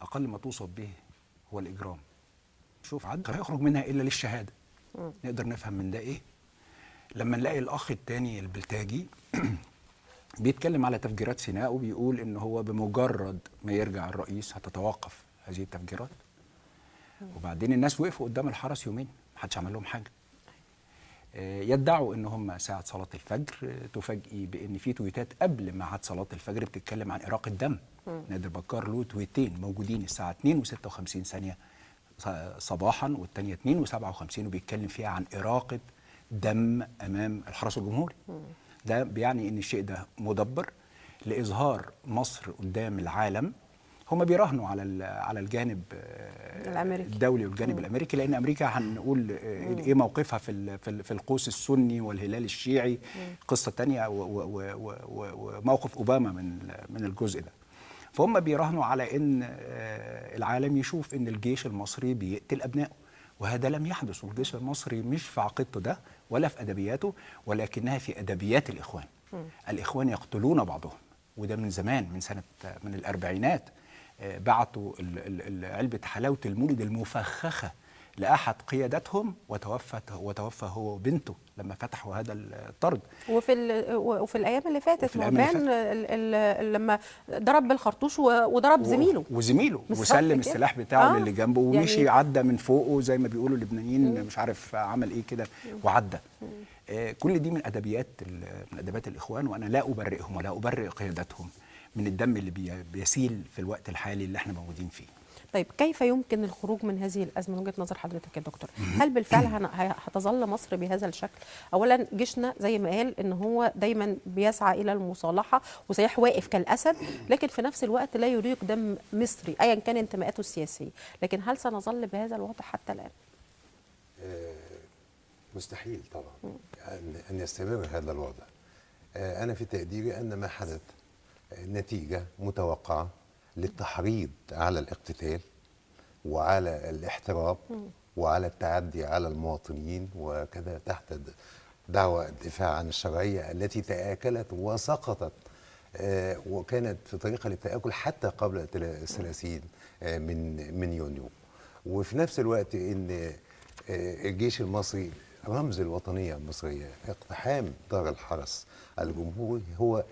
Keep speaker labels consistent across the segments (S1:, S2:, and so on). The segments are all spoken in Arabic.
S1: اقل ما توصف به هو الاجرام. شوف عد هيخرج منها الا للشهاده. نقدر نفهم من ده ايه؟ لما نلاقي الاخ الثاني البلتاجي بيتكلم على تفجيرات سيناء وبيقول ان هو بمجرد ما يرجع الرئيس هتتوقف هذه التفجيرات. وبعدين الناس وقفوا قدام الحرس يومين محدش عمل لهم حاجه. يدعوا ان هم ساعه صلاه الفجر تفاجئي بان في تويتات قبل ميعاد صلاه الفجر بتتكلم عن اراقه دم. نادر بكار له تويتين موجودين الساعه 2:56 صباحا والثانيه 2:57 وبيتكلم فيها عن اراقه دم امام الحرس الجمهوري. ده بيعني ان الشيء ده مدبر لاظهار مصر قدام العالم. هم بيراهنوا على الجانب الدولي والجانب الامريكي، لان امريكا هنقول ايه موقفها في القوس السني والهلال الشيعي قصه ثانيه، وموقف اوباما من الجزء ده. فهم بيراهنوا على ان العالم يشوف ان الجيش المصري بيقتل ابنائه، وهذا لم يحدث. والجيش المصري مش في عقيدته ده ولا في ادبياته، ولكنها في ادبيات الاخوان. الاخوان يقتلون بعضهم، وده من زمان، من الاربعينات. بعتوا علبة حلاوة المولد المفخخة لأحد قيادتهم وتوفى هو وبنته لما فتحوا هذا الطرد.
S2: وفي الأيام اللي فاتت لما ضرب بالخرطوش وضرب زميله وسلم السلاح بتاعه للي جنبه ومشي يعني عدى من فوقه زي ما بيقولوا اللبنانيين، مش عارف عمل ايه كده وعدى. كل دي من ادبيات الإخوان، وأنا لا أبرئهم ولا أبرئ قيادتهم من الدم اللي بيسيل في الوقت الحالي اللي احنا موجودين فيه. طيب كيف يمكن الخروج من هذه الأزمة من وجهة نظر حضرتك يا دكتور؟ هل بالفعل هتظل مصر بهذا الشكل؟ أولا جيشنا زي ما قال إن هو دايما بيسعى إلى المصالحة وصحيح واقف كالأسد، لكن في نفس الوقت لا يريق دم مصري أيا كان انتماءاته السياسية، لكن هل سنظل بهذا الوضع حتى الآن؟
S3: مستحيل طبعا أن يستمر هذا الوضع. أنا في تقديري أن ما حدث نتيجة متوقعة للتحريض على الاقتتال وعلى الاحتراب وعلى التعدي على المواطنين، وكذا تحت دعوى الدفاع عن الشرعية التي تآكلت وسقطت وكانت في طريقها للتآكل حتى قبل 30 من يونيو. وفي نفس الوقت ان الجيش المصري رمز الوطنية المصرية. اقتحام دار الحرس الجمهوري هو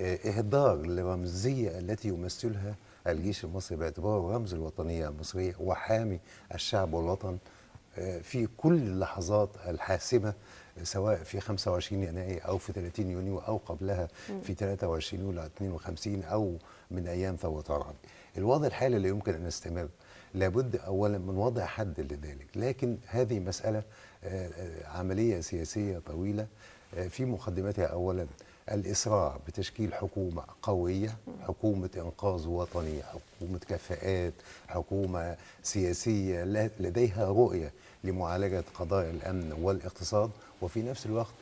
S3: إهدار للرمزية التي يمثلها الجيش المصري باعتباره رمز الوطنية المصرية وحامي الشعب والوطن في كل اللحظات الحاسمة، سواء في 25 يناير أو في 30 يونيو أو قبلها في 23 يوليو 52 أو من أيام ثورة العربي. الوضع الحالي لا يمكن أن يستمر، لابد أولا من وضع حد لذلك، لكن هذه مسألة عملية سياسية طويلة في مقدمتها أولا الإسراع بتشكيل حكومة قوية، حكومة إنقاذ وطني، حكومة كفاءات، حكومة سياسية لديها رؤية لمعالجة قضايا الأمن والاقتصاد، وفي نفس الوقت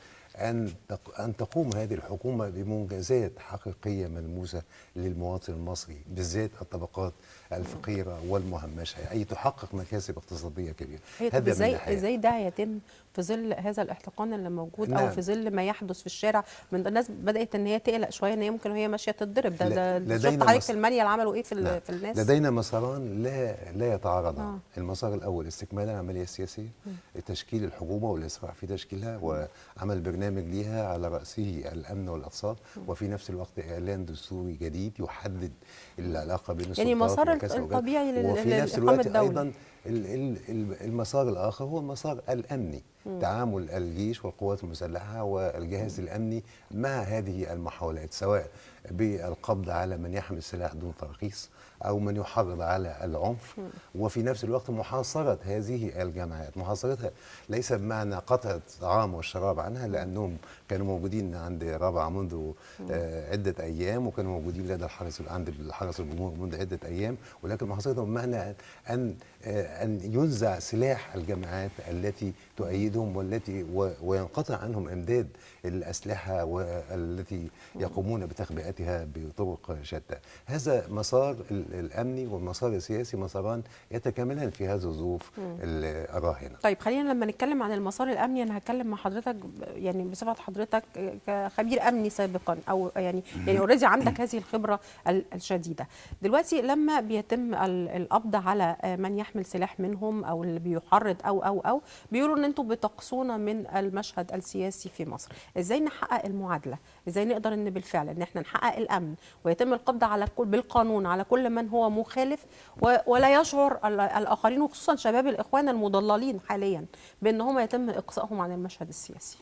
S3: أن تقوم هذه الحكومة بمنجزات حقيقية ملموسة للمواطن المصري، بالذات الطبقات الفقيرة والمهمشة، أي تحقق مكاسب اقتصادية كبيرة.
S2: هذا ازاي ده يتم في ظل هذا الاحتقان اللي موجود؟ نعم. او في ظل ما يحدث في الشارع؟ من الناس بدات ان هي تقلق شويه ان هي ممكن وهي ماشيه تتضرب. ده شفت حضرتك في المانيال عملوا ايه في الناس؟
S3: لدينا مساران لا يتعارضان. المسار الاول استكمال العمليه السياسيه، تشكيل الحكومه والاسراع في تشكيلها وعمل برنامج ليها على راسه الامن والاقتصاد، وفي نفس الوقت اعلان دستوري جديد يحدد العلاقه بين السلطات،
S2: يعني مسار الطبيعي للاقامه الدوله.
S3: ايضا المسار الاخر هو المسار الامني، تعامل الجيش والقوات المسلحه والجهاز الامني مع هذه المحاولات، سواء بالقبض على من يحمل سلاح دون ترخيص او من يحرض على العنف، وفي نفس الوقت محاصره هذه الجماعات. محاصرتها ليس بمعنى قطع الطعام والشراب عنها، لانهم كانوا موجودين عند رابعه منذ عده ايام، وكانوا موجودين لدى عند الحرس الجمهوري منذ عده ايام، ولكن محاصرتهم بمعنى ان ينزع سلاح الجماعات التي تؤيدهم وينقطع عنهم امداد الاسلحه والتي يقومون بتخبئتها تنشئتها بطرق شتى. هذا مسار الأمني والمسار السياسي مساران يتكاملان في هذه الظروف الراهنة.
S2: طيب خلينا لما نتكلم عن المسار الأمني أنا هتكلم مع حضرتك يعني بصفة حضرتك كخبير أمني سابقا، أو يعني اوريدي عندك هذه الخبرة الشديدة. دلوقتي لما بيتم القبض على من يحمل سلاح منهم أو اللي بيحرض أو بيقولوا إن أنتوا بتقصونا من المشهد السياسي في مصر. إزاي نحقق المعادلة؟ إزاي نقدر إن بالفعل إن إحنا نحقق الأمن ويتم القبض على بالقانون على كل من هو مخالف ولا يشعر الآخرين وخصوصا شباب الإخوان المضللين حاليا بأن هم يتم إقصائهم عن المشهد السياسي؟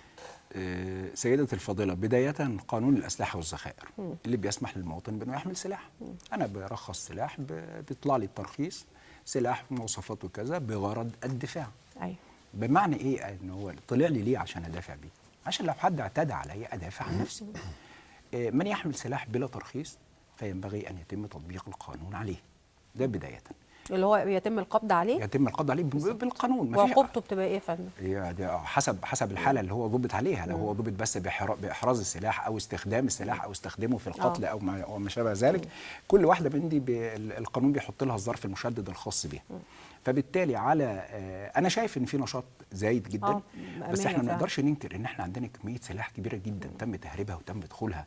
S1: سيدة الفاضلة، بداية قانون الأسلحة والذخائر اللي بيسمح للمواطن بأنه يحمل سلاح. أنا برخص سلاح، بيطلع لي الترخيص سلاح مواصفاته كذا بغرض الدفاع.
S2: أيوة.
S1: بمعنى إيه إنه هو طلع لي ليه؟ عشان أدافع بيه، عشان لو حد اعتدى عليا أدافع عن نفسي. من يحمل سلاح بلا ترخيص فينبغي أن يتم تطبيق القانون عليه. ده بداية
S2: اللي هو يتم القبض عليه؟
S1: يتم القبض عليه بالقانون.
S2: وعقوبته بتبقى ايه يا فندم؟
S1: حسب الحاله اللي هو ضبط عليها. لو هو ضبط بس باحراز السلاح او استخدام السلاح او استخدامه في القتل او ما شابه ذلك، كل واحده من دي القانون بيحط لها الظرف المشدد الخاص بيها. فبالتالي على انا شايف ان في نشاط زايد جدا، بس احنا ما نقدرش ننكر ان احنا عندنا كميه سلاح كبيره جدا تم تهريبها وتم دخولها.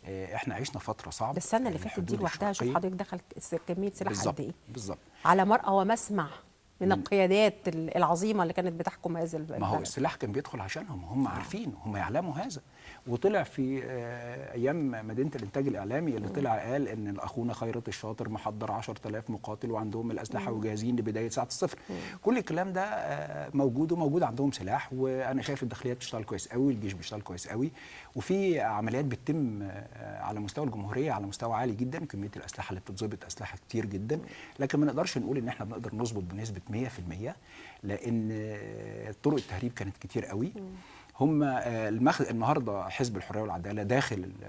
S1: احنا عشنا فتره صعبه.
S2: السنه اللي فاتت دي لوحدها شوف حضرتك دخل كميه سلاح قد ايه؟
S1: بالظبط
S2: على مرأى ومسمع من القيادات العظيمه اللي كانت بتحكم هذا البلد.
S1: ما هو السلاح كان بيدخل عشانهم، هم عارفين، هم يعلموا هذا. وطلع في ايام مدينه الانتاج الاعلامي اللي طلع قال ان اخونا خيرت الشاطر محضر 10,000 مقاتل وعندهم الاسلحه وجاهزين لبدايه ساعه الصفر. كل الكلام ده موجود عندهم سلاح، وانا شايف الداخليه بتشتغل كويس قوي، الجيش بيشتغل كويس قوي، وفي عمليات بتتم على مستوى الجمهوريه على مستوى عالي جدا. كميه الاسلحه اللي بتتظبط اسلحه كتير جدا، لكن ما نقدرش نقول ان احنا بنقدر نظبط بنسبه 100%، لان طرق التهريب كانت كتير قوي. هم النهارده حزب الحريه والعداله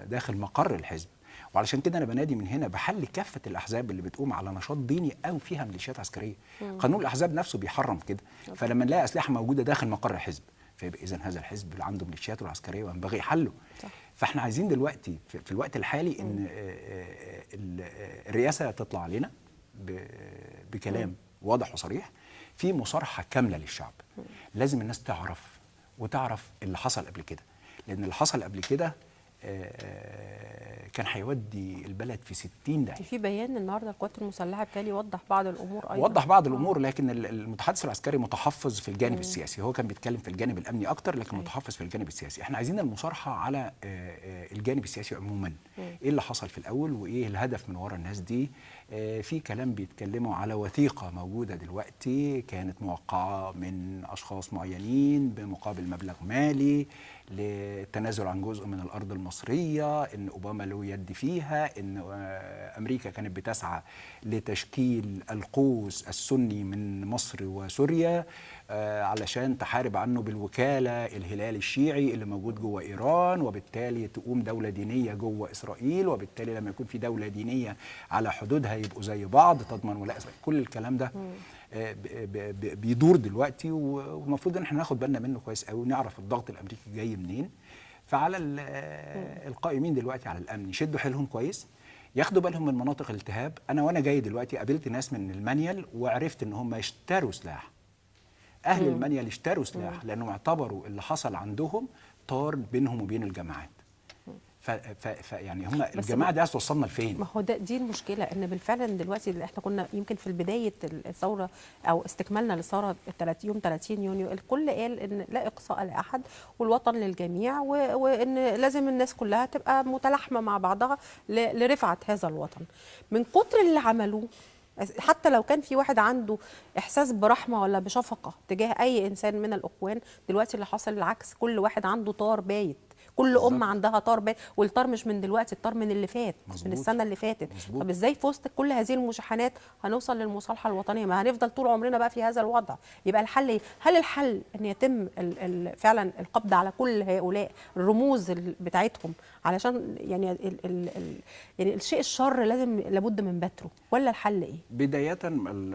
S1: داخل مقر الحزب، وعلشان كده انا بنادي من هنا بحل كافه الاحزاب اللي بتقوم على نشاط ديني او فيها ميليشيات عسكريه. قانون الاحزاب نفسه بيحرم كده. فلما نلاقي اسلحه موجوده داخل مقر الحزب فيبقى اذا هذا الحزب اللي عنده ميليشيات والعسكريه وينبغي حله. فاحنا عايزين دلوقتي في الوقت الحالي ان الرئاسه تطلع علينا بكلام واضح وصريح في مصارحه كامله للشعب. لازم الناس تعرف اللي حصل قبل كده، لأن اللي حصل قبل كده كان هيودي البلد في 60 داهية.
S2: في بيان النهارده القوات المسلحه بالتالي يوضح بعض الامور ايضا.
S1: وضح بعض الامور، لكن المتحدث العسكري متحفظ في الجانب السياسي. هو كان بيتكلم في الجانب الامني اكتر، لكن متحفظ في الجانب السياسي. احنا عايزين المصارحه على الجانب السياسي عموما. ايه اللي حصل في الاول وايه الهدف من وراء الناس دي. في كلام بيتكلموا على وثيقه موجوده دلوقتي كانت موقعه من اشخاص معينين بمقابل مبلغ مالي للتنازل عن جزء من الارض المصريه، ان اوباما له يد فيها، ان امريكا كانت بتسعى لتشكيل القوس السني من مصر وسوريا علشان تحارب عنه بالوكاله الهلال الشيعي اللي موجود جوه ايران، وبالتالي تقوم دوله دينيه جوه اسرائيل، وبالتالي لما يكون في دوله دينيه على حدودها يبقوا زي بعض، تضمن ولاء اسرائيل. كل الكلام ده بيدور دلوقتي، والمفروض ان احنا ناخد بالنا منه كويس قوي ونعرف الضغط الامريكي جاي منين. فعلى القائمين دلوقتي على الامن يشدوا حيلهم كويس، ياخدوا بالهم من مناطق الالتهاب. وانا جاي دلوقتي قابلت ناس من المانيال وعرفت ان هم يشتروا سلاح. اهل المانيال اشتروا سلاح لانهم اعتبروا اللي حصل عندهم طار بينهم وبين الجماعات. يعني هم الجماعه دي عايز توصلنا لفين؟
S2: ما هو دي المشكله، ان بالفعل دلوقتي اللي احنا كنا يمكن في بدايه الثوره او استكمالنا للثوره يوم 30 يونيو الكل قال ان لا اقصاء لاحد والوطن للجميع، وان لازم الناس كلها تبقى متلاحمه مع بعضها لرفعه هذا الوطن. من كتر اللي عملوه، حتى لو كان في واحد عنده احساس برحمه ولا بشفقه تجاه اي انسان من الاخوان، دلوقتي اللي حصل العكس، كل واحد عنده طار بايت، كل ام عندها طار بايت، والطار مش من دلوقتي، الطار من اللي فات، من السنه اللي فاتت. طب ازاي في وسط كل هذه المشاحنات هنوصل للمصالحه الوطنيه؟ ما هنفضل طول عمرنا بقى في هذا الوضع. يبقى الحل ايه؟ هل الحل ان يتم فعلا القبض على كل هؤلاء الرموز بتاعتهم علشان يعني يعني الشيء الشر لابد من بتره، ولا الحل ايه؟
S1: بدايه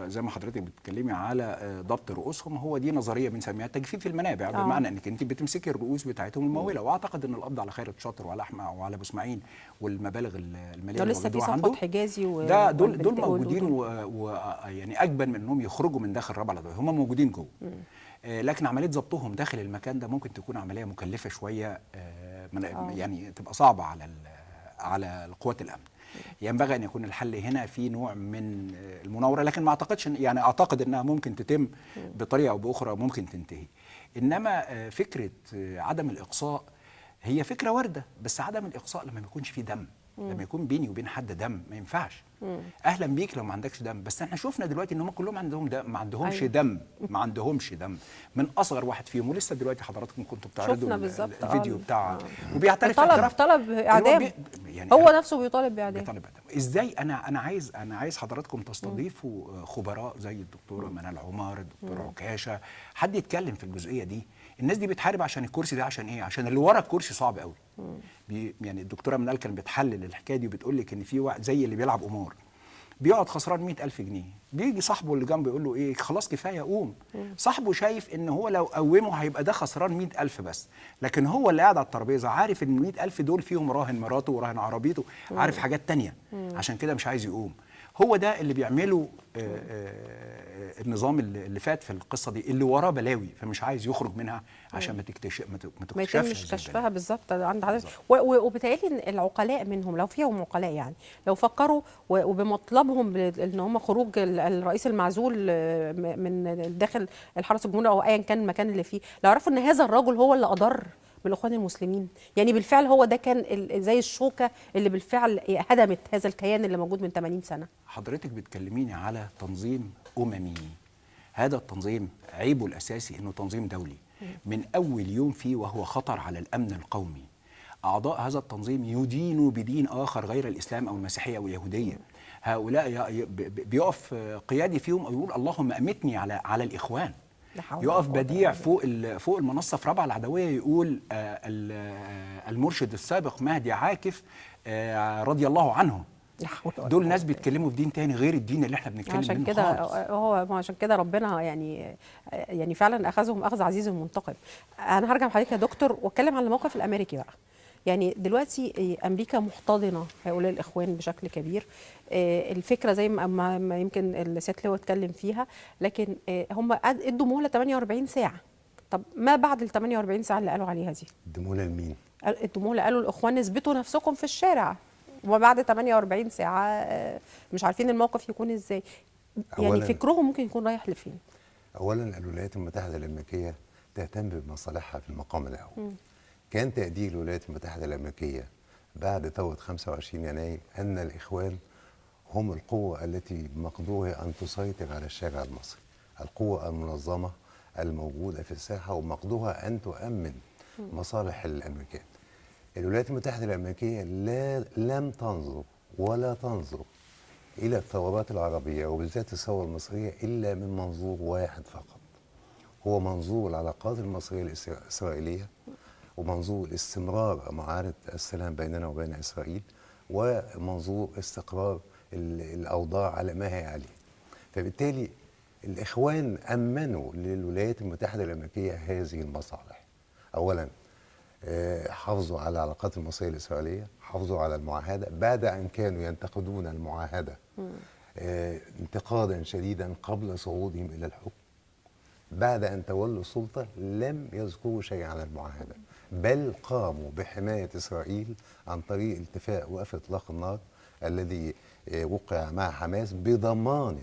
S1: زي ما حضرتك بتتكلمي على ضبط رؤوسهم، هو دي نظريه بنسميها تجفيف المنابع، بمعنى انك انت بتمسكي الرؤوس بتاعتهم المموله، واعتقد ان القبض على خيرت شاطر وعلى احمد وعلى ابو اسماعيل والمبالغ الماليه اللي
S2: لسه في
S1: عنده
S2: صفوت حجازي
S1: ده دول موجودين ويعني اجبن من انهم يخرجوا من داخل ربع العدويه، هم موجودين جوه. لكن عمليه ضبطهم داخل المكان ده ممكن تكون عمليه مكلفه شويه، يعني تبقى صعبه على القوات الامن. ينبغي ان يكون الحل هنا في نوع من المناوره، لكن ما اعتقدش يعني اعتقد انها ممكن تتم بطريقه او باخرى، ممكن تنتهي. انما فكره عدم الاقصاء هي فكره وارده، بس عدم الاقصاء لما ما يكونش في دم، لما يكون بيني وبين حد دم ما ينفعش. اهلا بيك لو ما عندكش دم، بس احنا شفنا دلوقتي ان هم كلهم عندهم دم، ما عندهمش أيوة. دم، ما عندهمش دم من اصغر واحد فيهم. ولسه دلوقتي حضراتكم كنتوا بتعرضوا الفيديو بتاع وبيعترف
S2: طلب اعدام، يعني هو نفسه بيطالب باعدام.
S1: ازاي انا عايز حضراتكم تستضيفوا خبراء زي الدكتوره منال عمر، الدكتور عكاشه، حد يتكلم في الجزئيه دي. الناس دي بتحارب عشان الكرسي ده، عشان ايه؟ عشان اللي ورا الكرسي صعب قوي. يعني الدكتوره منال كانت بتحلل الحكايه دي وبتقول لك ان في واحد زي اللي بيلعب قمار بيقعد خسران 100,000 جنيه، بيجي صاحبه اللي جنبه يقول له ايه خلاص كفايه قوم. صاحبه شايف ان هو لو قومه هيبقى ده خسران 100,000 بس، لكن هو اللي قاعد على الترابيزه عارف ان 100,000 دول فيهم راهن مراته وراهن عربيته، عارف حاجات تانية، عشان كده مش عايز يقوم. هو ده اللي بيعمله النظام اللي فات في القصه دي، اللي وراه بلاوي فمش عايز يخرج منها عشان ما
S2: تكتشفش كشفها بالظبط عند حضرتك. وبالتالي العقلاء منهم لو فيهم عقلاء، يعني لو فكروا وبمطلبهم ان هم خروج الرئيس المعزول من داخل الحرس الجمهوري او ايا كان المكان اللي فيه، لو عرفوا ان هذا الرجل هو اللي اضر بالاخوان المسلمين، يعني بالفعل هو ده كان زي الشوكه اللي بالفعل هدمت هذا الكيان اللي موجود من 80 سنه.
S1: حضرتك بتكلميني على تنظيم اممي، هذا التنظيم عيبه الاساسي انه تنظيم دولي من اول يوم فيه وهو خطر على الامن القومي. اعضاء هذا التنظيم يدينوا بدين اخر غير الاسلام او المسيحيه او اليهوديه. هؤلاء بيقف قيادي فيهم يقول اللهم امتني على الاخوان، يقف بديع فوق المنصه في ربع العدويه يقول المرشد السابق مهدي عاكف رضي الله عنه. دول ناس بيتكلموا في دين تاني غير الدين اللي احنا بنتكلم
S2: عشان كده عشان كده ربنا يعني فعلا اخذهم اخذ عزيز منتقم. انا هرجع لحضرتك يا دكتور واتكلم عن الموقف الامريكي بقى. يعني دلوقتي امريكا محتضنه هؤلاء الاخوان بشكل كبير. الفكره زي ما يمكن السيد لواء اتكلم فيها، لكن هم ادوا مهله 48 ساعه. طب ما بعد ال 48 ساعه اللي قالوا عليها دي؟
S3: ادوا مهله لمين؟
S2: ادوا مهله، قالوا الاخوان اثبتوا نفسكم في الشارع، وبعد 48 ساعه مش عارفين الموقف يكون ازاي. يعني فكرهم ممكن يكون رايح لفين؟
S3: اولا الولايات المتحده الامريكيه تهتم بمصالحها في المقام الاول. كان تقدير الولايات المتحده الامريكيه بعد ثوره 25 يناير ان الاخوان هم القوه التي بمقدورها ان تسيطر على الشارع المصري، القوه المنظمه الموجوده في الساحه ومقدورها ان تؤمن مصالح الامريكان. الولايات المتحده الامريكيه لم تنظر ولا تنظر الى الثورات العربيه وبالذات الثوره المصريه الا من منظور واحد فقط، هو منظور العلاقات المصريه الاسرائيليه ومنظور استمرار معاهده السلام بيننا وبين اسرائيل ومنظور استقرار الاوضاع على ما هي عليه. فبالتالي الاخوان امنوا للولايات المتحده الامريكيه هذه المصالح. اولا حافظوا على العلاقات المصريه الاسرائيليه، حافظوا على المعاهده بعد ان كانوا ينتقدون المعاهده انتقادا شديدا قبل صعودهم الى الحكم. بعد ان تولوا السلطه لم يذكروا شيئا عن المعاهده، بل قاموا بحمايه اسرائيل عن طريق اتفاق وقف اطلاق النار الذي وقع مع حماس بضمانه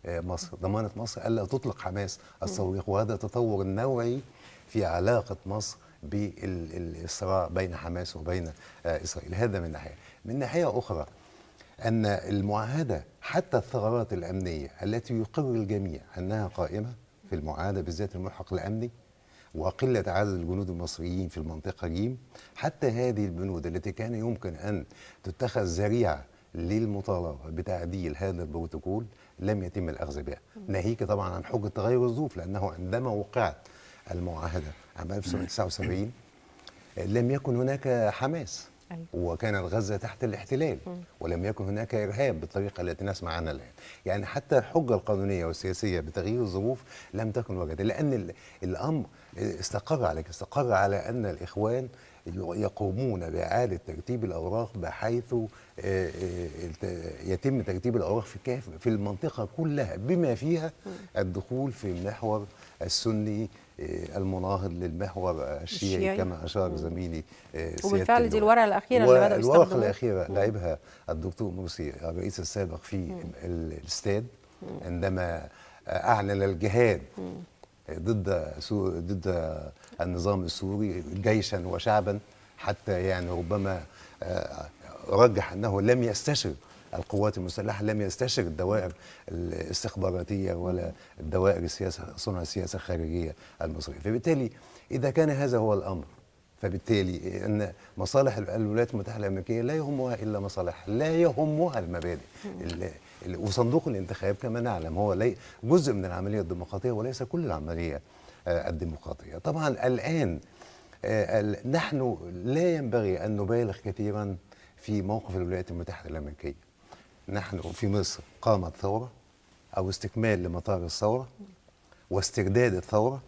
S3: مصر، ضمانه مصر الا تطلق حماس الصواريخ. وهذا تطور نوعي في علاقه مصر بالصراع بين حماس وبين إسرائيل. هذا من ناحية. من ناحية أخرى أن المعاهدة حتى الثغرات الأمنية التي يقر الجميع أنها قائمة في المعاهدة بالذات الملحق الأمني وقلة عدد الجنود المصريين في المنطقة جيم، حتى هذه البنود التي كان يمكن أن تتخذ ذريعة للمطالبة بتعديل هذا البروتوكول لم يتم الأخذ بها، ناهيك طبعا عن حجة تغير الظروف، لأنه عندما وقعت المعاهدة عام 1979 لم يكن هناك حماس
S2: أيوة.
S3: وكانت غزة تحت الاحتلال ولم يكن هناك إرهاب بالطريقة التي نسمع عنها الآن. يعني حتى الحجة القانونية والسياسية بتغيير الظروف لم تكن وجدت، لأن الأمر استقر على أن الإخوان يقومون بإعادة ترتيب الأوراق بحيث يتم ترتيب الأوراق في المنطقة كلها بما فيها الدخول في المحور السني المناهض للمحور الشيعي كما أشار زميلي
S2: وبالفعل دي الورقة الأخيرة اللي بدأوا يستخدموها.
S3: الورقة الأخيرة لعبها الدكتور مرسي الرئيس السابق في الاستاد عندما أعلن الجهاد ضد النظام السوري جيشا وشعبا، حتى يعني ربما رجح أنه لم يستشر القوات المسلحة، لم يستشر الدوائر الاستخباراتية ولا الدوائر صنع السياسة الخارجية المصرية. فبالتالي إذا كان هذا هو الأمر، فبالتالي أن مصالح الولايات المتحدة الأمريكية لا يهمها إلا مصالح، لا يهمها المبادئ. وصندوق الانتخاب كما نعلم هو جزء من العملية الديمقراطية وليس كل العملية الديمقراطية. طبعا الآن نحن لا ينبغي أن نبالغ كثيرا في موقف الولايات المتحدة الأمريكية. نحن في مصر قامت ثورة أو استكمال لمطار الثورة واسترداد الثورة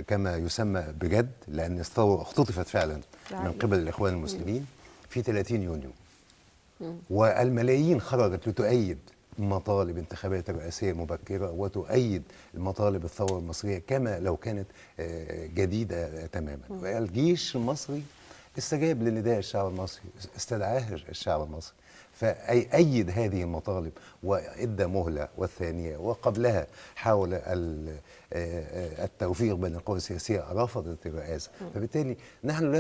S3: كما يسمى بجد، لأن الثورة اختطفت فعلا من قبل الإخوان المسلمين في 30 يونيو، والملايين خرجت لتؤيد مطالب انتخابات رئاسية مبكرة وتؤيد المطالب الثورة المصرية كما لو كانت جديدة تماما. الجيش المصري استجاب لنداء الشعب المصري، استدعاه الشعب المصري، فأيد هذه المطالب وإدى مهلة، والثانية وقبلها حاول التوفيق بين القوى السياسية، رفضت الرئاسة. فبالتالي نحن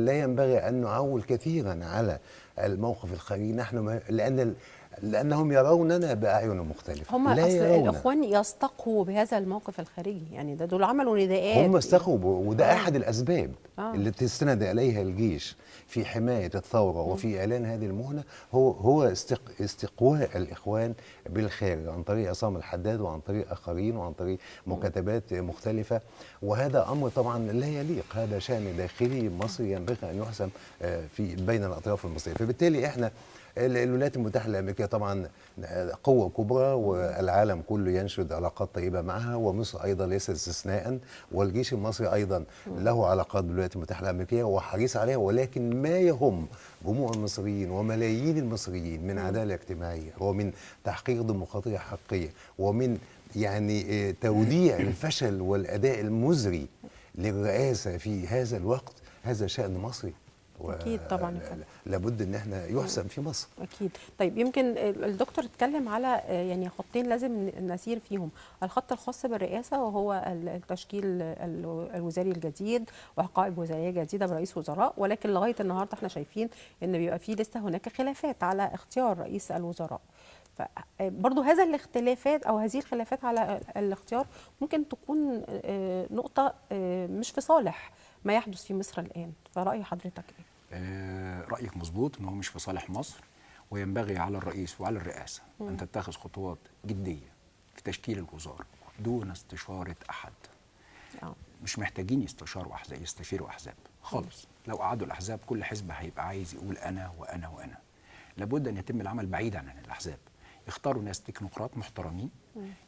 S3: لا ينبغي أن نعول كثيرا على الموقف الخارجي، نحن لأنهم يروننا بأعين مختلفة.
S2: هم أصل الإخوان يستقوا بهذا الموقف الخارجي، يعني دول عملوا نداءات،
S3: هم استقوا وده أحد الأسباب اللي تستند إليها الجيش في حماية الثورة وفي إعلان هذه المهلة، هو استقواء الإخوان بالخارج عن طريق عصام الحداد وعن طريق آخرين وعن طريق مكاتبات مختلفة. وهذا أمر طبعا لا يليق، هذا شأن داخلي مصري ينبغي أن يحسم بين الأطراف المصرية. فبالتالي إحنا الولايات المتحدة الأمريكية طبعا قوة كبرى والعالم كله ينشد علاقات طيبة معها، ومصر أيضا ليست استثناء، والجيش المصري أيضا له علاقات بالولايات المتحدة الأمريكية وحريص عليها. ولكن ما يهم جموع المصريين وملايين المصريين من عدالة اجتماعية ومن تحقيق ديمقراطية حقيقية ومن يعني توديع الفشل والأداء المزري للرئاسة في هذا الوقت، هذا شأن مصري.
S2: أكيد طبعا
S3: لابد ان احنا يحسم في مصر.
S2: اكيد. طيب يمكن الدكتور اتكلم على يعني خطين لازم نسير فيهم، الخط الخاص بالرئاسه وهو التشكيل الوزاري الجديد وحقائب وزاريه جديده برئيس وزراء، ولكن لغايه النهارده احنا شايفين ان بيبقى في لسه هناك خلافات على اختيار رئيس الوزراء. فبرضه هذا الاختلافات او هذه الخلافات على الاختيار ممكن تكون نقطه مش في صالح ما يحدث في مصر الآن، فرأي حضرتك إيه؟
S1: رأيك مظبوط إن هو مش في صالح مصر، وينبغي على الرئيس وعلى الرئاسة أن تتخذ خطوات جدية في تشكيل الوزارة دون استشارة أحد. مش محتاجين يستشيروا أحزاب خالص. لو قعدوا الأحزاب كل حزب هيبقى عايز يقول أنا وأنا وأنا. لابد أن يتم العمل بعيدا عن الأحزاب، يختاروا ناس تكنوقراط محترمين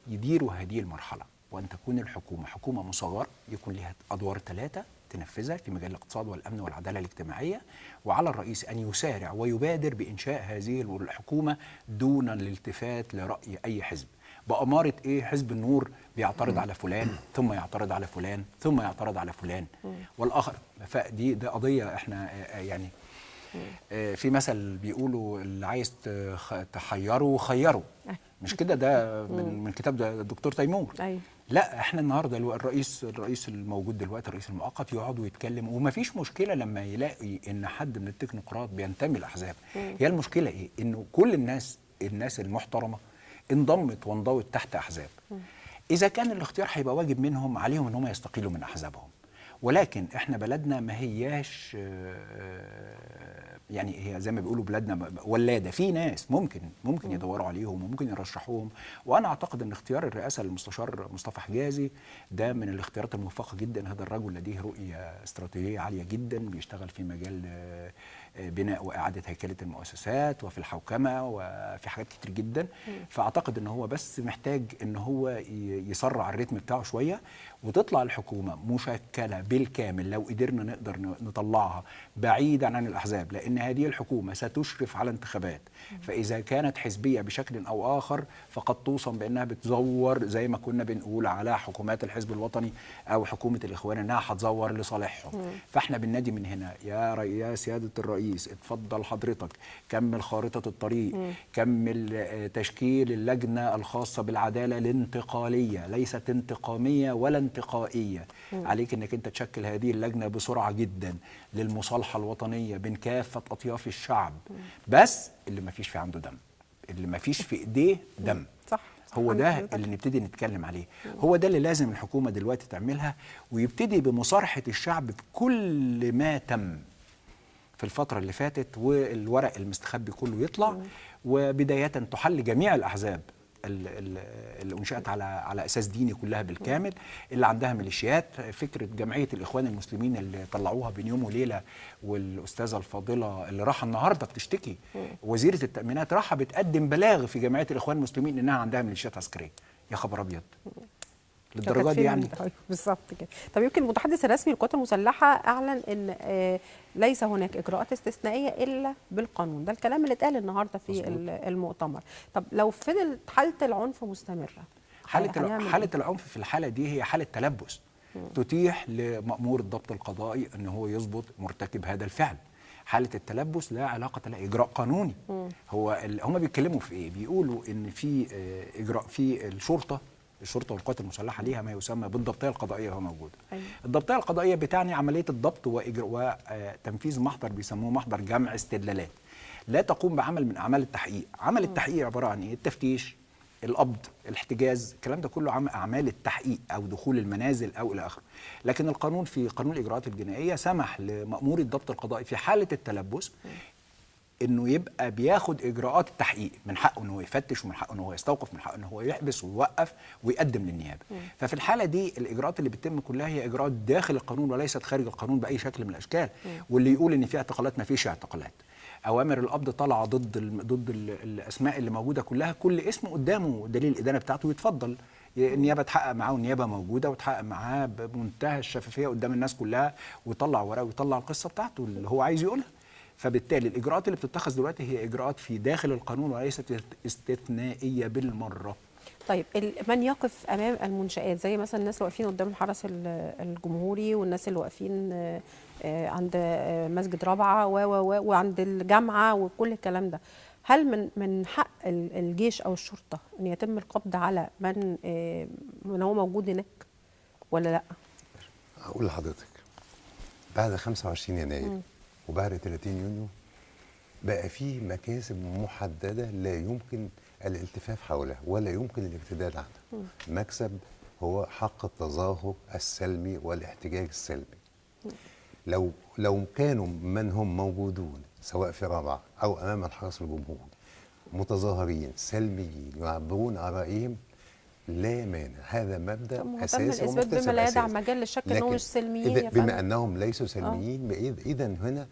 S1: يديروا هذه المرحلة، وأن تكون الحكومة حكومة مصغرة يكون لها أدوار 3 تنفذها في مجال الاقتصاد والأمن والعدالة الاجتماعية، وعلى الرئيس أن يسارع ويبادر بإنشاء هذه الحكومة دون الالتفات لرأي أي حزب. بأمارة إيه؟ حزب النور بيعترض على فلان ثم يعترض على فلان ثم يعترض على فلان والآخر. فدي قضية احنا يعني في مثل بيقولوا اللي عايز تحيره خيره، مش كده؟ ده من كتاب ده الدكتور تيمور.
S2: أيوة.
S1: لا، احنا النهارده الرئيس الموجود دلوقتي الرئيس المؤقت يقعد ويتكلم، ومفيش مشكله لما يلاقي ان حد من التكنوقراط بينتمي لاحزاب. هي المشكله ايه؟ انه كل الناس المحترمه انضمت وانضوت تحت احزاب. اذا كان الاختيار هيبقى واجب منهم عليهم ان هم يستقيلوا من احزابهم، ولكن احنا بلدنا ما هياش يعني هي زي ما بيقولوا بلادنا ولاده، في ناس ممكن يدوروا عليهم وممكن يرشحوهم. وانا اعتقد ان اختيار الرئاسه للمستشار مصطفى حجازي ده من الاختيارات الموفقه جدا. هذا الرجل لديه رؤيه استراتيجيه عاليه جدا، بيشتغل في مجال بناء واعاده هيكله المؤسسات وفي الحوكمه وفي حاجات كتير جدا. فاعتقد ان هو بس محتاج ان هو يسرع الريتم بتاعه شويه، وتطلع الحكومه مشكله بالكامل لو قدرنا نقدر نطلعها بعيدا عن الاحزاب، لان هذه الحكومه ستشرف على انتخابات. فاذا كانت حزبيه بشكل او اخر فقد توصم بانها بتزور، زي ما كنا بنقول على حكومات الحزب الوطني او حكومه الاخوان انها هتزور لصالحهم. فاحنا بننادي من هنا يا سياده الرئيس، اتفضل حضرتك كمل خارطه الطريق، كمل تشكيل اللجنه الخاصه بالعداله الانتقاليه، ليست انتقاميه ولا انتقائيه. عليك انك انت تشكل هذه اللجنه بسرعه جدا للمصالحه الوطنيه بين كافه اطياف الشعب. بس اللي ما فيش في عنده دم، اللي ما فيش في ايديه دم،
S2: صح.
S1: هو ده اللي نبتدي نتكلم عليه. هو ده اللي لازم الحكومه دلوقتي تعملها، ويبتدي بمصارحه الشعب بكل ما تم في الفتره اللي فاتت، والورق المستخبي كله يطلع، وبدايه تحل جميع الاحزاب اللي انشأت على اساس ديني كلها بالكامل، اللي عندها ميليشيات. فكره جمعيه الاخوان المسلمين اللي طلعوها بين يوم وليله، والاستاذه الفاضله اللي راح النهارده بتشتكي، وزيره التامينات راح بتقدم بلاغ في جمعيه الاخوان المسلمين انها عندها ميليشيات عسكريه. يا خبر ابيض، للدرجه دي يعني؟
S2: بالظبط كده. طب يمكن المتحدث الرسمي للقوات المسلحه اعلن ان ليس هناك اجراءات استثنائيه الا بالقانون، ده الكلام اللي اتقال النهارده في المؤتمر. طب لو فضلت حاله العنف مستمره،
S1: حاله العنف في الحاله دي هي حاله تلبس تتيح لمأمور الضبط القضائي ان هو يضبط مرتكب هذا الفعل. حاله التلبس لا علاقه لها اجراء قانوني. هم بيتكلموا في ايه؟ بيقولوا ان في اجراء في الشرطه والقوات المسلحه ليها ما يسمى بالضبطيه القضائيه وهو موجوده. الضبطيه القضائيه بتعني عمليه الضبط وتنفيذ محضر بيسموه محضر جمع استدلالات، لا تقوم بعمل من اعمال التحقيق. عمل التحقيق عباره عن ايه؟ التفتيش، القبض، الاحتجاز، الكلام ده كله اعمال التحقيق او دخول المنازل او الى اخره. لكن القانون في قانون الاجراءات الجنائيه سمح لمأمور الضبط القضائي في حاله التلبس انه يبقى بياخد اجراءات التحقيق، من حقه انه يفتش، ومن حقه انه يستوقف، من حقه انه يحبس ويوقف ويقدم للنيابه. ففي الحاله دي الاجراءات اللي بتتم كلها هي اجراءات داخل القانون وليست خارج القانون باي شكل من الاشكال. واللي يقول ان في اعتقالات، ما فيش اعتقالات. اوامر القبض طالعه ضد الاسماء اللي موجوده كلها، كل اسم قدامه دليل الادانه بتاعته يتفضل النيابه تحقق معاه، والنيابه موجوده وتحقق معاه بمنتهى الشفافيه قدام الناس كلها، ويطلع ورقه ويطلع القصه بتاعته اللي هو عايز يقولها. فبالتالي الاجراءات اللي بتتخذ دلوقتي هي اجراءات في داخل القانون وليست استثنائيه بالمره.
S2: طيب من يقف امام المنشآت زي مثلا الناس اللي واقفين قدام الحرس الجمهوري، والناس اللي واقفين عند مسجد رابعه وعند الجامعه وكل الكلام ده، هل من حق الجيش او الشرطه ان يتم القبض على من هو موجود هناك ولا لا؟
S3: اقول لحضرتك، بعد 25 يناير وبعد 30 يونيو بقى في مكاسب محدده لا يمكن الالتفاف حولها ولا يمكن الارتداد عنها. مكسب هو حق التظاهر السلمي والاحتجاج السلمي. لو كانوا من هم موجودون سواء في رابعه او امام الحرس الجمهوري متظاهرين سلميين يعبرون ارائهم لا مانع، هذا مبدا اساسي
S2: ومكتسب بما لا يدع مجال للشك انهم مش سلميين.
S3: بما انهم ليسوا سلميين اذا هنا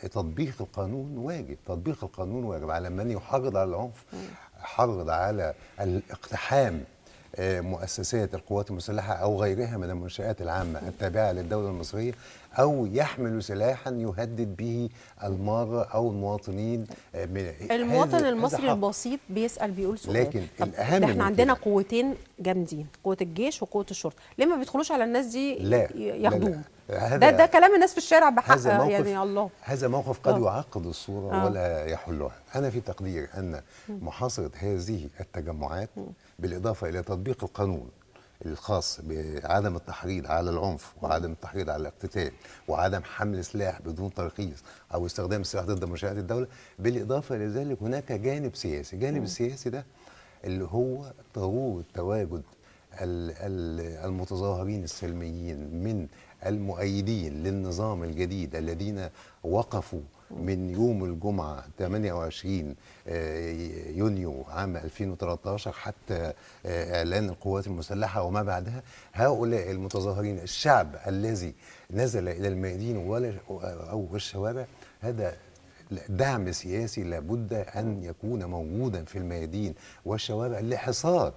S3: تطبيق القانون واجب، تطبيق القانون واجب على من يحرض على العنف، حرض على الاقتحام مؤسسات القوات المسلحه او غيرها من المنشآت العامه التابعه للدوله المصريه، او يحمل سلاحا يهدد به الماره او المواطنين.
S2: المواطن المصري البسيط بيسأل بيقول سؤال،
S3: لكن الاهم
S2: احنا عندنا قوتين جامدين، قوه الجيش وقوه الشرطه، ليه ما بيدخلوش على الناس دي ياخدوهم؟ ده كلام الناس في الشارع بحق يعني. الله،
S3: هذا موقف قد يعقد الصوره ولا يحلها. انا في تقدير ان محاصره هذه التجمعات بالاضافه الى تطبيق القانون الخاص بعدم التحريض على العنف وعدم التحريض على الاقتتال وعدم حمل سلاح بدون ترخيص او استخدام السلاح ضد منشآت الدوله، بالاضافه لذلك هناك جانب سياسي. الجانب السياسي ده اللي هو ضروره تواجد المتظاهرين السلميين من المؤيدين للنظام الجديد الذين وقفوا من يوم الجمعة 28 يونيو عام 2013 حتى إعلان القوات المسلحة وما بعدها، هؤلاء المتظاهرين، الشعب الذي نزل إلى الميادين أو الشوارع، هذا دعم سياسي لابد أن يكون موجودا في الميادين والشوارع لحصار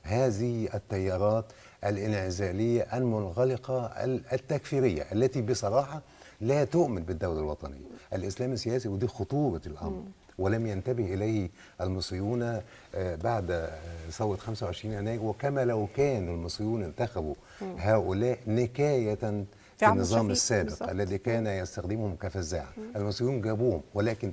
S3: هذه التيارات الانعزالية المنغلقة التكفيرية التي بصراحة لا تؤمن بالدولة الوطنية. الإسلام السياسي، ودي خطورة الأمر، ولم ينتبه إليه المصريون بعد ثورة 25 يناير، وكما لو كان المصريون انتخبوا هؤلاء نكاية في النظام السابق بالزبط. الذي كان يستخدمهم كفزاعة. المصريون جابوهم، ولكن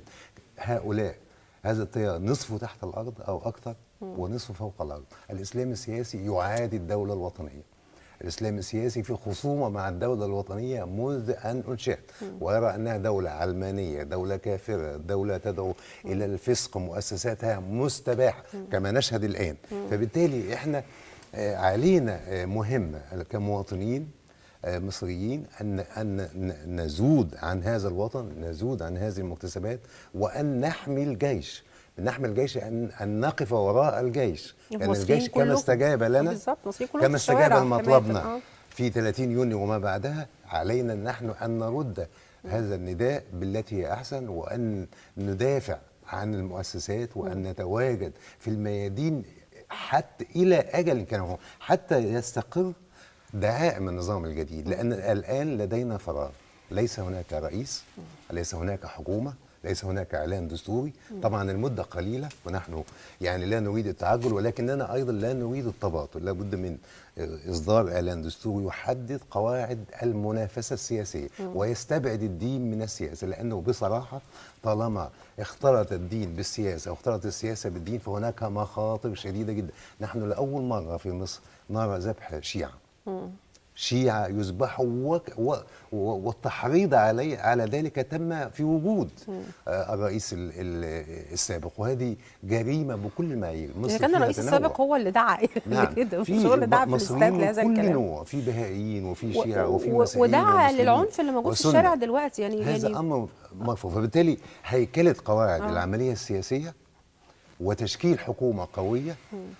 S3: هؤلاء هذا التيار نصفه تحت الأرض أو أكثر ونصفه فوق الأرض. الإسلام السياسي يعادي الدولة الوطنية. الإسلام السياسي في خصومة مع الدولة الوطنية منذ أن أنشئت، ويرى أنها دولة علمانية، دولة كافرة، دولة تدعو إلى الفسق، مؤسساتها مستباحة كما نشهد الآن. فبالتالي إحنا علينا مهمة كمواطنين مصريين أن نزود عن هذا الوطن، نزود عن هذه المكتسبات، وأن نحمي الجيش. نحمي الجيش، أن نقف وراء الجيش، يعني الجيش كما استجاب لنا، كما استجاب لمطلبنا في 30 يونيو وما بعدها، علينا نحن أن نرد هذا النداء بالتي هي أحسن، وأن ندافع عن المؤسسات، وأن نتواجد في الميادين حتى إلى أجل كان، حتى يستقر دعائم النظام الجديد. لأن الآن لدينا فراغ، ليس هناك رئيس، ليس هناك حكومة، ليس هناك إعلان دستوري. طبعا المدة قليلة، ونحن يعني لا نريد التعجل، ولكننا أيضا لا نريد التباطؤ. لابد من إصدار إعلان دستوري يحدد قواعد المنافسة السياسية ويستبعد الدين من السياسة، لأنه بصراحة طالما اختلط الدين بالسياسة واختلط السياسة بالدين فهناك مخاطر شديدة جدا. نحن لأول مرة في مصر نرى ذبح شيعة، شيعة يذبحوا، والتحريض على ذلك تم في وجود الرئيس السابق، وهذه جريمة بكل المعايير.
S2: مصر كان الرئيس السابق هو اللي دعا كده، مش هو اللي دعا في الاستاد لهذا الكلام.
S3: كل نوع، في بهائيين وفي شيعة وفي مسيحيين
S2: ودعا للعنف اللي موجود في الشارع دلوقتي.
S3: هذا أمر مرفوض. فبالتالي هيكلة قواعد العملية السياسية وتشكيل حكومة قوية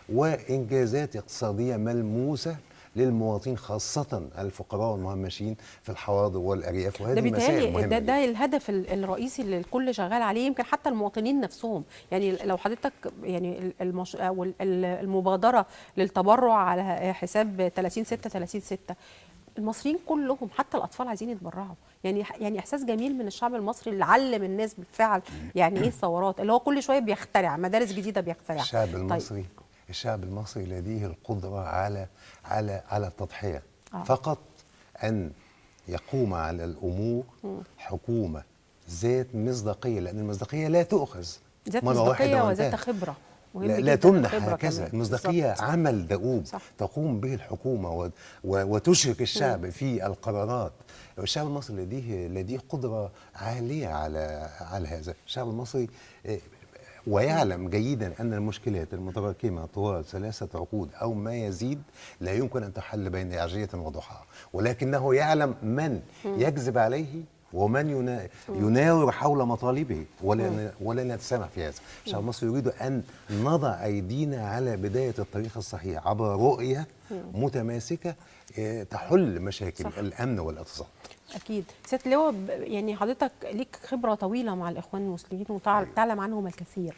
S3: وإنجازات اقتصادية ملموسة للمواطنين، خاصة الفقراء والمهمشين في الحواضر والأرياف، وهذه مسائل مهمة.
S2: ده الهدف الرئيسي اللي الكل شغال عليه، يمكن حتى المواطنين نفسهم. يعني لو حضرتك يعني المبادرة للتبرع على حساب 30/6 المصريين كلهم حتى الأطفال عايزين يتبرعوا. يعني إحساس جميل من الشعب المصري اللي علم الناس بالفعل يعني إيه الثورات، اللي هو كل شوية بيخترع مدارس جديدة بيخترعها.
S3: الشعب المصري لديه القدرة على التضحية، فقط أن يقوم على الأمور حكومة ذات مصداقية، لأن المصداقية لا تؤخذ مرة واحدة
S2: وذات خبرة،
S3: لا تمنح هكذا. المصداقية عمل دؤوب تقوم به الحكومة وتشرك الشعب في القرارات. الشعب المصري لديه قدرة عالية على هذا. الشعب المصري ويعلم جيدا أن المشكلات المتراكمة طوال 3 عقود أو ما يزيد لا يمكن أن تحل بين عشية وضحاها، ولكنه يعلم من يكذب عليه ومن يناور حول مطالبه، ولا نتسامح في هذا. الشعب المصري يريد أن نضع أيدينا على بداية الطريق الصحيح عبر رؤية متماسكة تحل مشاكل الأمن والاقتصاد.
S2: أكيد. سيادة اللواء، يعني حضرتك ليك خبرة طويلة مع الإخوان المسلمين وتعلم عنهم الكثير.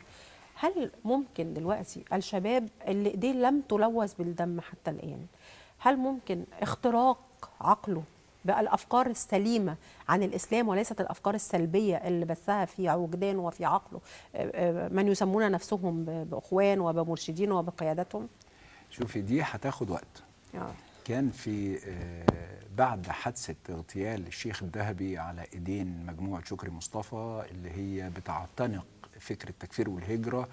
S2: هل ممكن دلوقتي الشباب اللي إيديه لم تلوث بالدم حتى الآن، هل ممكن اختراق عقله بالأفكار السليمة عن الإسلام وليست الأفكار السلبية اللي بثها في وجدانه وفي عقله من يسمون نفسهم بأخوان وبمرشدين وبقيادتهم؟
S1: شوفي، دي هتاخد وقت. كان في بعد حادثة اغتيال الشيخ الذهبي على ايدين مجموعة شكري مصطفى اللي هي بتعتنق فكر التكفير والهجرة،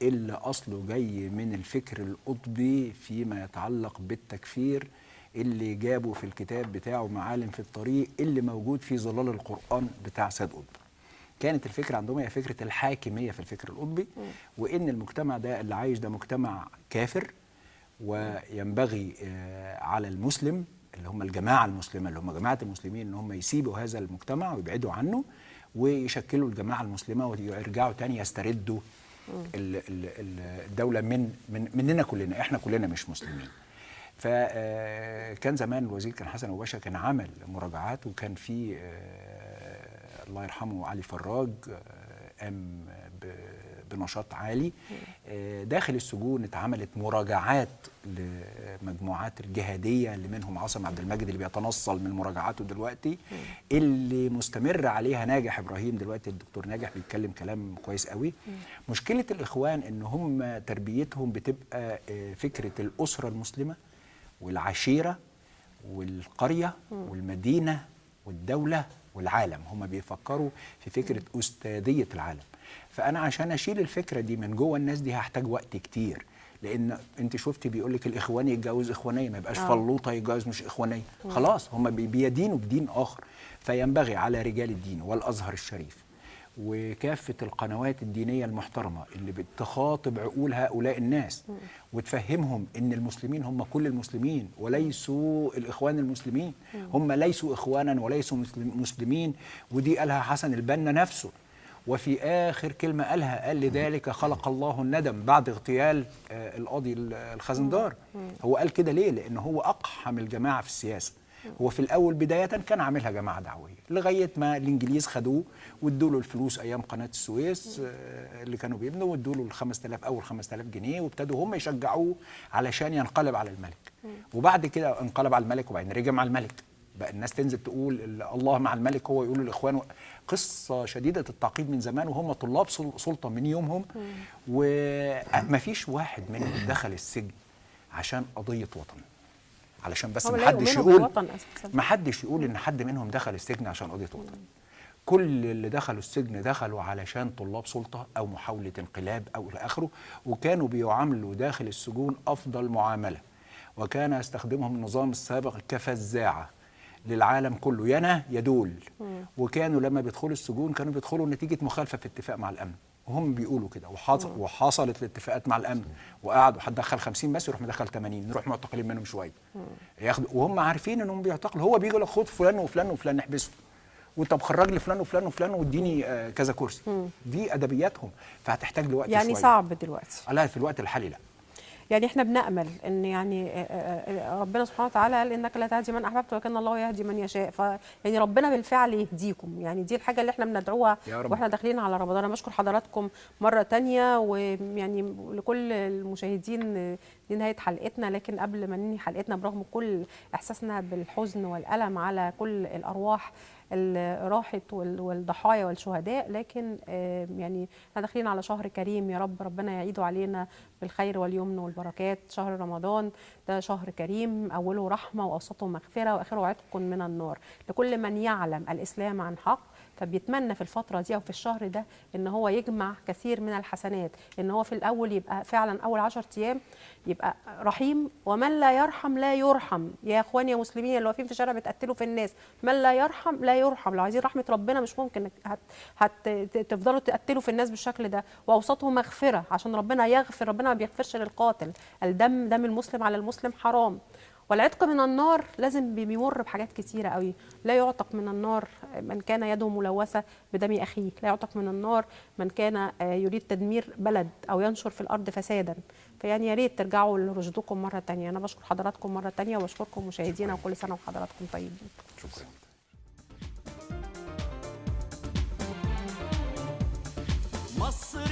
S1: اللي أصله جاي من الفكر القطبي فيما يتعلق بالتكفير، اللي جابوا في الكتاب بتاعه معالم في الطريق اللي موجود في ظلال القرآن بتاع سيد قطب. كانت الفكرة عندهم هي فكرة الحاكمية في الفكر القطبي، وإن المجتمع ده اللي عايش ده مجتمع كافر، وينبغي على المسلم اللي هم الجماعه المسلمه اللي هم جماعه المسلمين ان هم يسيبوا هذا المجتمع ويبعدوا عنه ويشكلوا الجماعه المسلمه ويرجعوا تاني يستردوا الدوله مننا كلنا، احنا كلنا مش مسلمين. فكان زمان الوزير كان حسن أبو باشا كان عمل مراجعات، وكان في الله يرحمه علي فراج قام بنشاط عالي داخل السجون. اتعملت مراجعات لمجموعات الجهاديه اللي منهم عاصم عبد المجيد اللي بيتنصل من مراجعاته دلوقتي، اللي مستمر عليها ناجح ابراهيم دلوقتي. الدكتور ناجح بيتكلم كلام كويس قوي. مشكله الاخوان ان هم تربيتهم بتبقى فكره الاسره المسلمه والعشيره والقريه والمدينه والدوله والعالم. هم بيفكروا في فكره استاذيه العالم. فانا عشان اشيل الفكره دي من جوه الناس دي هحتاج وقت كتير، لان انت شفتي بيقول لك الاخواني يتجوز اخوانيه، ما يبقاش فلوطه يتجوز مش اخوانيه. خلاص هم بيدينوا بدين اخر. فينبغي على رجال الدين والازهر الشريف وكافه القنوات الدينيه المحترمه اللي بتخاطب عقول هؤلاء الناس وتفهمهم ان المسلمين هم كل المسلمين وليسوا الاخوان المسلمين. هم ليسوا اخوانا وليسوا مسلمين. ودي قالها حسن البنا نفسه، وفي آخر كلمة قال لذلك خلق الله الندم بعد اغتيال القاضي الخزندار. هو قال كده ليه؟ لأنه هو أقحم الجماعة في السياسة. هو في الأول بداية كان عاملها جماعة دعوية لغاية ما الإنجليز خدوه وادوا له الفلوس أيام قناة السويس اللي كانوا بيبنوا، وادوا له 5000 أول 5000 جنيه، وابتدوا هم يشجعوه علشان ينقلب على الملك. وبعد كده انقلب على الملك وبعدين رجع مع الملك. بقى الناس تنزل تقول الله مع الملك، هو يقول للإخوان. قصة شديدة التعقيد من زمان، وهم طلاب سلطة من يومهم. وما فيش واحد منهم دخل السجن عشان قضية وطن، علشان بس ما حدش يقول ان حد منهم دخل السجن عشان قضية وطن. كل اللي دخلوا السجن دخلوا علشان طلاب سلطة أو محاولة انقلاب أو إلى آخره، وكانوا بيعاملوا داخل السجون أفضل معاملة، وكان يستخدمهم النظام السابق كفزاعة للعالم كله، ينا يدول. وكانوا لما بيدخلوا السجون كانوا بيدخلوا نتيجة مخالفة في اتفاق مع الأمن، وهم بيقولوا كده. وحصلت الاتفاقات مع الأمن وقعدوا حد دخل 50 بس يروح مدخل 80، نروح معتقلين منهم شوية ياخدوا، وهم عارفين انهم بيعتقلوا. هو بيجي لك خد فلان وفلان وفلان نحبسه، وطب خرج لي فلان وفلان وفلان واديني كذا كرسي. دي ادبياتهم. فهتحتاج لوقت
S2: يعني
S1: شوية.
S2: صعب دلوقتي.
S1: لا في الوقت الحالي لا.
S2: يعني احنا بنأمل ان يعني ربنا سبحانه وتعالى قال انك لا تهدي من احببت ولكن الله يهدي من يشاء. يعني ربنا بالفعل يهديكم. يعني دي الحاجه اللي احنا بندعوها واحنا داخلين على رمضان. انا بشكر حضراتكم مره تانية، ويعني لكل المشاهدين دي نهايه حلقتنا. لكن قبل ما ننهي حلقتنا، برغم كل احساسنا بالحزن والالم على كل الارواح اللي راحت والضحايا والشهداء، لكن يعني احنا داخلين على شهر كريم. يا رب ربنا يعيده علينا بالخير واليمن والبركات. شهر رمضان ده شهر كريم، اوله رحمه واوسطه مغفره واخره عتق من النار لكل من يعلم الاسلام عن حق. فبيتمنى في الفتره دي او في الشهر ده ان هو يجمع كثير من الحسنات، ان هو في الاول يبقى فعلا اول 10 ايام يبقى رحيم. ومن لا يرحم لا يرحم. يا اخواني يا مسلمين اللي واقفين في الشارع بتقتلوا في الناس، من لا يرحم لا يرحم. لو عايزين رحمه ربنا مش ممكن تفضلوا تقتلوا في الناس بالشكل ده. واوسطه مغفره عشان ربنا يغفر. ربنا ما بيغفرش للقاتل. دم المسلم على المسلم حرام. والعتق من النار لازم بيمر بحاجات كتيره قوي. لا يعتق من النار من كان يده ملوثه بدم اخيه، لا يعتق من النار من كان يريد تدمير بلد او ينشر في الارض فسادا. فيعني يا ريت ترجعوا لرشدكم مره ثانيه. انا بشكر حضراتكم مره ثانيه وبشكركم مشاهدينا، وكل سنه وحضراتكم طيبين.
S1: شكرا.
S4: مصر